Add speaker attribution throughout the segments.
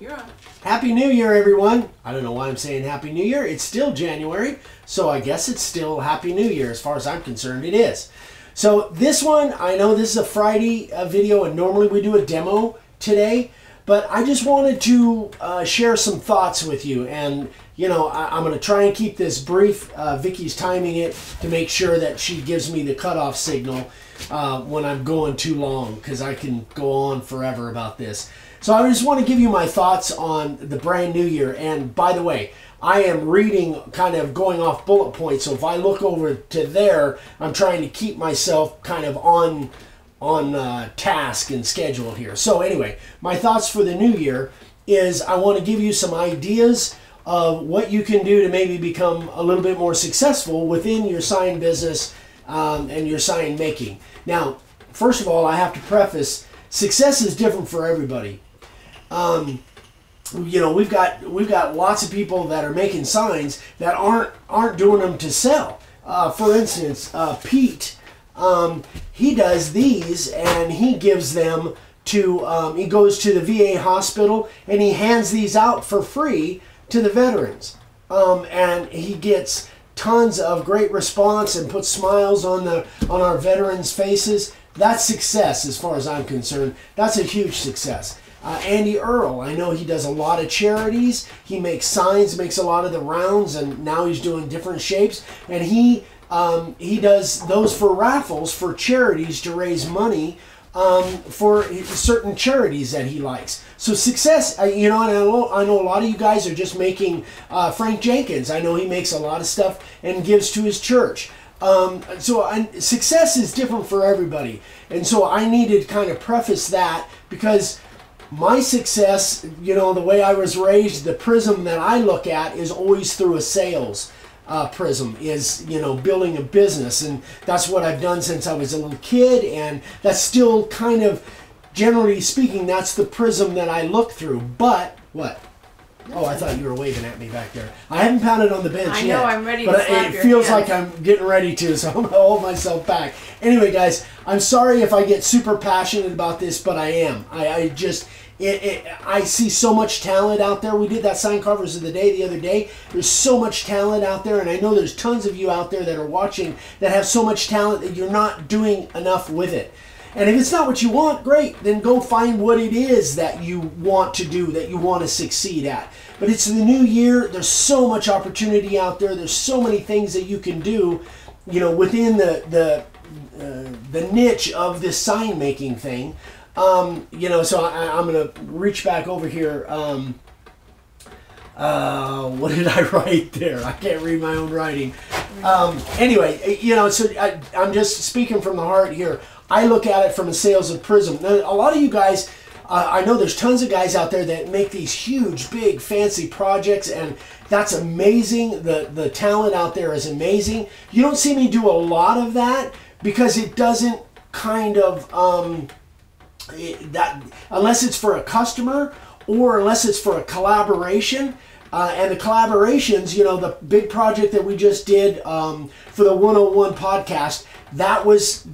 Speaker 1: You're on.
Speaker 2: Happy New Year, everyone. I don't know why I'm saying Happy New Year. It's still January, so I guess it's still Happy New Year. As far as I'm concerned, it is. So this one, I know this is a Friday video, and normally we do a demo today, but I just wanted to share some thoughts with you. And, you know, I'm going to try and keep this brief. Vicky's timing it to make sure that she gives me the cutoff signal when I'm going too long, because I can go on forever about this. So I just want to give you my thoughts on the brand new year. And by the way, I am reading, kind of going off bullet points. So if I look over to there, I'm trying to keep myself kind of on task and schedule here. So anyway, my thoughts for the new year is I want to give you some ideas of what you can do to maybe become a little bit more successful within your sign business and your sign making. Now, first of all, I have to preface, success is different for everybody. You know, we've got lots of people that are making signs that aren't doing them to sell. For instance, Pete, he does these and he gives them to, he goes to the VA hospital and he hands these out for free to the veterans. And he gets tons of great response and puts smiles on our veterans' faces. That's success as far as I'm concerned. That's a huge success. Andy Earl, I know he does a lot of charities. He makes signs, makes a lot of the rounds, and now he's doing different shapes. And he does those for raffles for charities to raise money for certain charities that he likes. So success, you know, and I know a lot of you guys are just making Frank Jenkins. I know he makes a lot of stuff and gives to his church. Success is different for everybody. And so I needed to kind of preface that, because my success, you know, the way I was raised, the prism that I look at is always through a sales prism, is, you know, building a business. And that's what I've done since I was a little kid. And that's still kind of, generally speaking, that's the prism that I look through. But, what? Oh, I thought you were waving at me back there. I haven't pounded on the bench yet.
Speaker 1: I know, I'm ready to
Speaker 2: but
Speaker 1: slap
Speaker 2: it
Speaker 1: your
Speaker 2: feels
Speaker 1: hands.
Speaker 2: like I'm getting ready to, so I'm going to hold myself back. Anyway, guys, I'm sorry if I get super passionate about this, but I am. I see so much talent out there. We did that sign carvers of the day the other day. There's so much talent out there, and I know there's tons of you out there that are watching that have so much talent that you're not doing enough with it. And if it's not what you want, great. Then go find what it is that you want to do, that you want to succeed at. But it's the new year. There's so much opportunity out there. There's so many things that you can do, you know, within the niche of this sign making thing. You know, so I'm going to reach back over here. What did I write there? I can't read my own writing. Anyway, you know, so I'm just speaking from the heart here. I look at it from a sales of prism. Now, a lot of you guys, I know there's tons of guys out there that make these huge, big, fancy projects, and that's amazing. The talent out there is amazing. You don't see me do a lot of that because it doesn't kind of, unless it's for a customer or unless it's for a collaboration. And the collaborations, you know, the big project that we just did for the 101 podcast, that was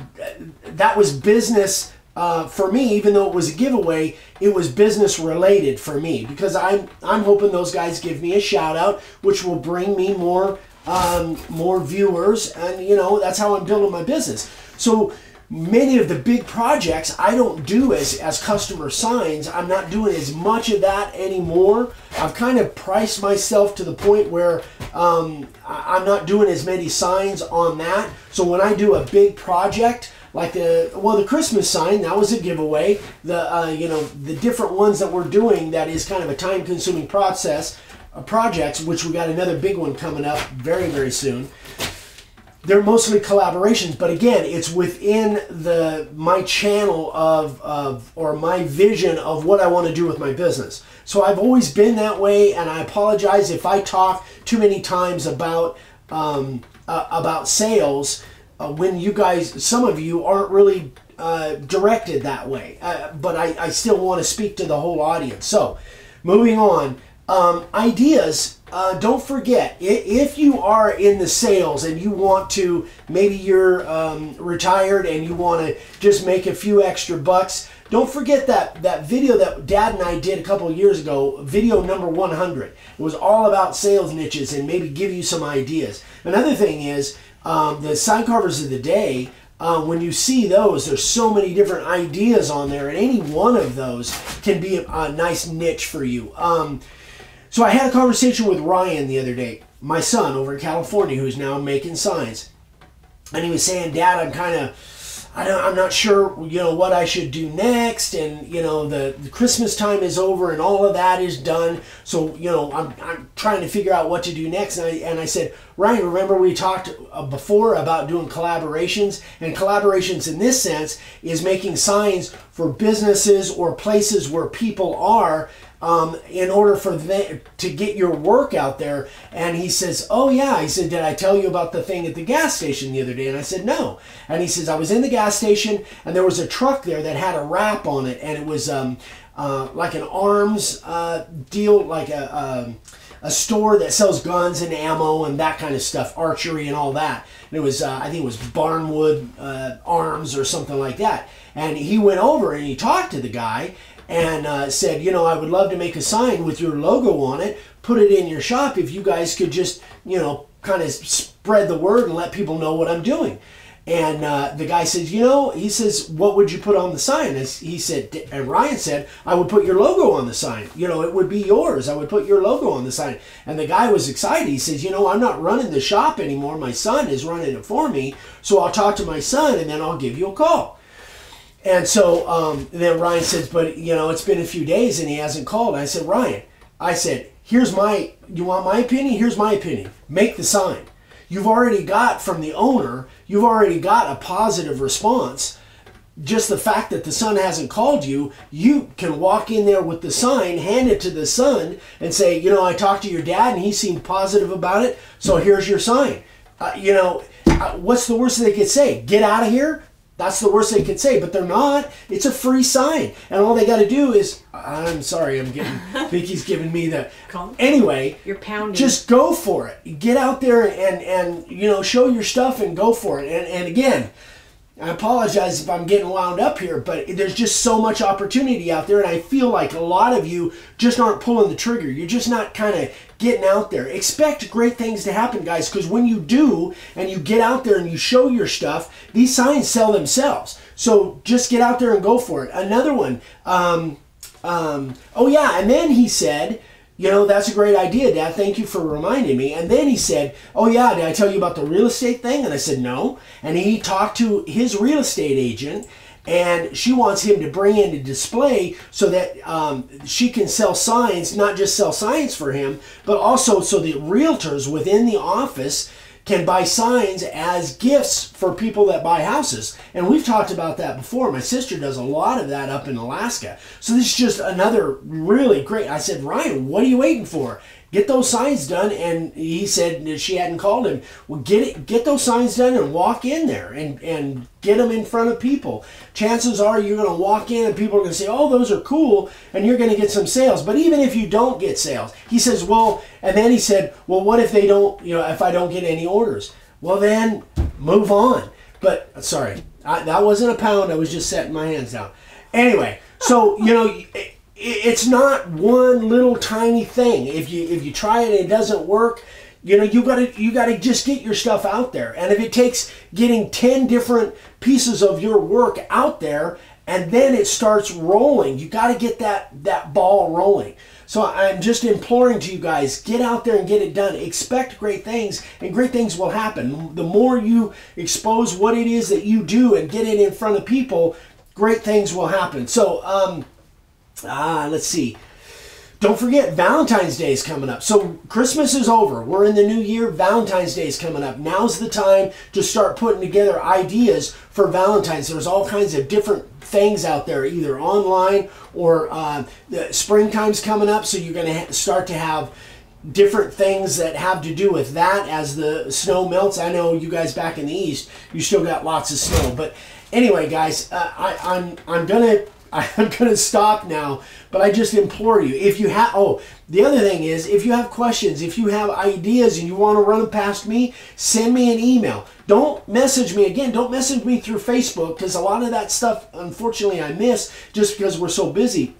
Speaker 2: business for me. Even though it was a giveaway, it was business related for me, because I'm hoping those guys give me a shout out, which will bring me more viewers, and you know, that's how I'm building my business. So many of the big projects I don't do as customer signs. I'm not doing as much of that anymore. I've kind of priced myself to the point where I'm not doing as many signs on that. So when I do a big project like the Christmas sign, that was a giveaway. You know, the different ones that we're doing, that is kind of a time-consuming process, projects, which we got another big one coming up very, very soon. They're mostly collaborations, but again, it's within my channel or my vision of what I want to do with my business. So I've always been that way, and I apologize if I talk too many times about sales when you guys, some of you, aren't really directed that way. But I still want to speak to the whole audience. So, moving on, ideas. Don't forget, if you are in the sales and you want to, maybe you're retired and you want to just make a few extra bucks, don't forget that video that Dad and I did a couple of years ago, video number 100. It was all about sales niches and maybe give you some ideas. Another thing is the sign carvers of the day. When you see those, there's so many different ideas on there, and any one of those can be a nice niche for you. So I had a conversation with Ryan the other day, my son over in California, who's now making signs. And he was saying, Dad, I'm not sure, what I should do next. And, the Christmas time is over and all of that is done. So, I'm trying to figure out what to do next. And I said, Ryan, remember we talked before about doing collaborations? And collaborations in this sense is making signs for businesses or places where people are, in order for them to get your work out there. And he says, oh yeah, he said, did I tell you about the thing at the gas station the other day? And I said, no. And he says, I was in the gas station and there was a truck there that had a wrap on it, and it was like an arms deal, like a store that sells guns and ammo and that kind of stuff, archery and all that. And it was, I think it was Barnwood Arms or something like that. And he went over and he talked to the guy and said, I would love to make a sign with your logo on it, put it in your shop if you guys could just, kind of spread the word and let people know what I'm doing. And the guy says, he says, what would you put on the sign? And Ryan said, I would put your logo on the sign. It would be yours. I would put your logo on the sign. And the guy was excited. He says, I'm not running the shop anymore. My son is running it for me. So I'll talk to my son and then I'll give you a call. And so then Ryan says, but, it's been a few days and he hasn't called. I said, Ryan, you want my opinion? Here's my opinion. Make the sign. You've already got from the owner, you've already got a positive response. Just the fact that the son hasn't called you, you can walk in there with the sign, hand it to the son and say, I talked to your dad and he seemed positive about it. So here's your sign. What's the worst they could say? Get out of here? That's the worst they could say, but they're not. It's a free sign. And all they got to do is, I'm sorry, Vicky's giving me the, anyway,
Speaker 1: you're pounding.
Speaker 2: Just go for it. Get out there and show your stuff and go for it. And again, I apologize if I'm getting wound up here, but there's just so much opportunity out there, and I feel like a lot of you just aren't pulling the trigger. You're just not kind of getting out there. Expect great things to happen, guys, because when you do and you get out there and you show your stuff, these signs sell themselves. So just get out there and go for it. Another one, oh yeah, and then he said, that's a great idea, Dad. Thank you for reminding me. And then he said, oh yeah, did I tell you about the real estate thing? And I said, no. And he talked to his real estate agent, and she wants him to bring in a display so that she can sell signs, not just sell signs for him, but also so the realtors within the office can buy signs as gifts for people that buy houses. And we've talked about that before. My sister does a lot of that up in Alaska. So this is just another really great. I said, Ryan, what are you waiting for? Get those signs done. And he said she hadn't called him. Well, get those signs done and walk in there and get them in front of people. Chances are you're going to walk in and people are going to say, oh, those are cool, and you're going to get some sales. But even if you don't get sales, he says, well, and then he said, well, what if they don't, if I don't get any orders? Well, then move on. But sorry, that wasn't a pound. I was just setting my hands down. Anyway, so, it's not one little tiny thing. If you try it and it doesn't work, you gotta just get your stuff out there. And if it takes getting 10 different pieces of your work out there and then it starts rolling, you gotta get that ball rolling. So I'm just imploring to you guys, get out there and get it done. Expect great things, and great things will happen. The more you expose what it is that you do and get it in front of people, great things will happen. So let's see. Don't forget, Valentine's Day is coming up. So Christmas is over. We're in the new year. Valentine's Day is coming up. Now's the time to start putting together ideas for Valentine's. There's all kinds of different things out there, either online or the springtime's coming up. So you're going to start to have different things that have to do with that as the snow melts. I know you guys back in the East, you still got lots of snow. But anyway, guys, I'm going to I'm going to stop now, but I just implore you, if you have, the other thing is, if you have questions, if you have ideas and you want to run them past me, send me an email. Don't message me. Again, don't message me through Facebook, because a lot of that stuff, unfortunately, I miss just because we're so busy.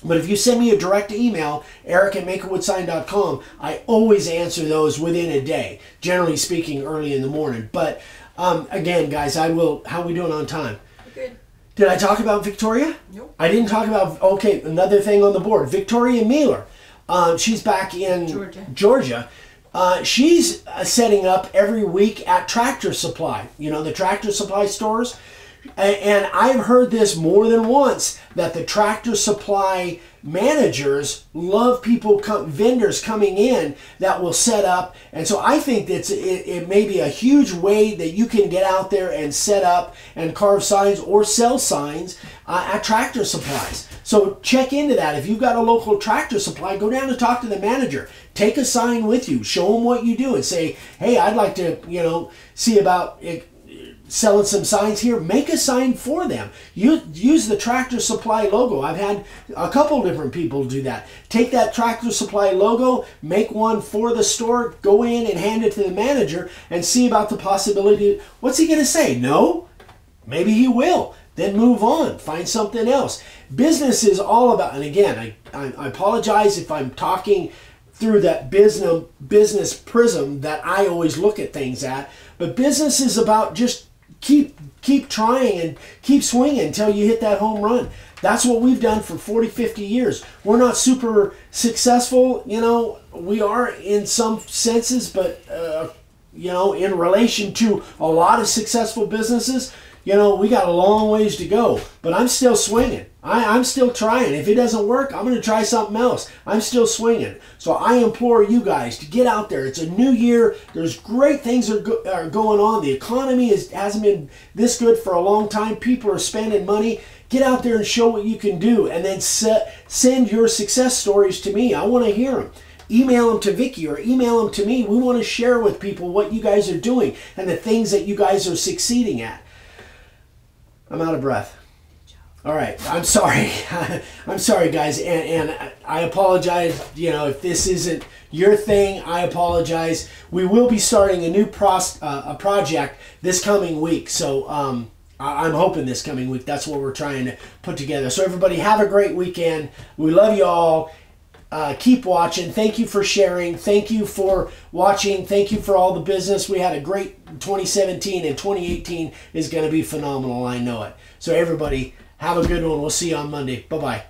Speaker 2: But if you send me a direct email, eric@makeawoodsign.com, I always answer those within a day, generally speaking, early in the morning. But again, guys, how are we doing on time?
Speaker 1: Good.
Speaker 2: Did I talk about Victoria?
Speaker 1: Nope.
Speaker 2: I didn't talk about, okay, another thing on the board. Victoria Mealer. She's back in Georgia. She's setting up every week at Tractor Supply. You know, the Tractor Supply stores. And I've heard this more than once, that the Tractor Supply managers love people, vendors coming in that will set up. And so I think that it may be a huge way that you can get out there and set up and carve signs or sell signs at Tractor Supplies. So check into that. If you've got a local Tractor Supply, go down and talk to the manager. Take a sign with you. Show them what you do and say, hey, I'd like to, see about it, selling some signs here. Make a sign for them. Use the Tractor Supply logo. I've had a couple different people do that. Take that Tractor Supply logo, make one for the store, go in and hand it to the manager and see about the possibility. What's he going to say? No? Maybe he will. Then move on. Find something else. Business is all about, and again, I apologize if I'm talking through that business prism that I always look at things at, but business is about just keep trying and keep swinging until you hit that home run. That's what we've done for 40, 50 years. We're not super successful, we are in some senses, but in relation to a lot of successful businesses, we got a long ways to go, but I'm still swinging. I'm still trying. If it doesn't work, I'm going to try something else. I'm still swinging. So I implore you guys to get out there. It's a new year. There's great things are going on. The economy hasn't been this good for a long time. People are spending money. Get out there and show what you can do, and then send your success stories to me. I want to hear them. Email them to Vicky or email them to me. We want to share with people what you guys are doing and the things that you guys are succeeding at. I'm out of breath. All right, I'm sorry. I'm sorry, guys, and I apologize. If this isn't your thing, I apologize. We will be starting a new project this coming week, so I'm hoping this coming week. That's what we're trying to put together. So everybody, have a great weekend. We love you all. Keep watching. Thank you for sharing. Thank you for watching. Thank you for all the business. We had a great 2017, and 2018 is going to be phenomenal. I know it. So everybody, have a good one. We'll see you on Monday. Bye-bye.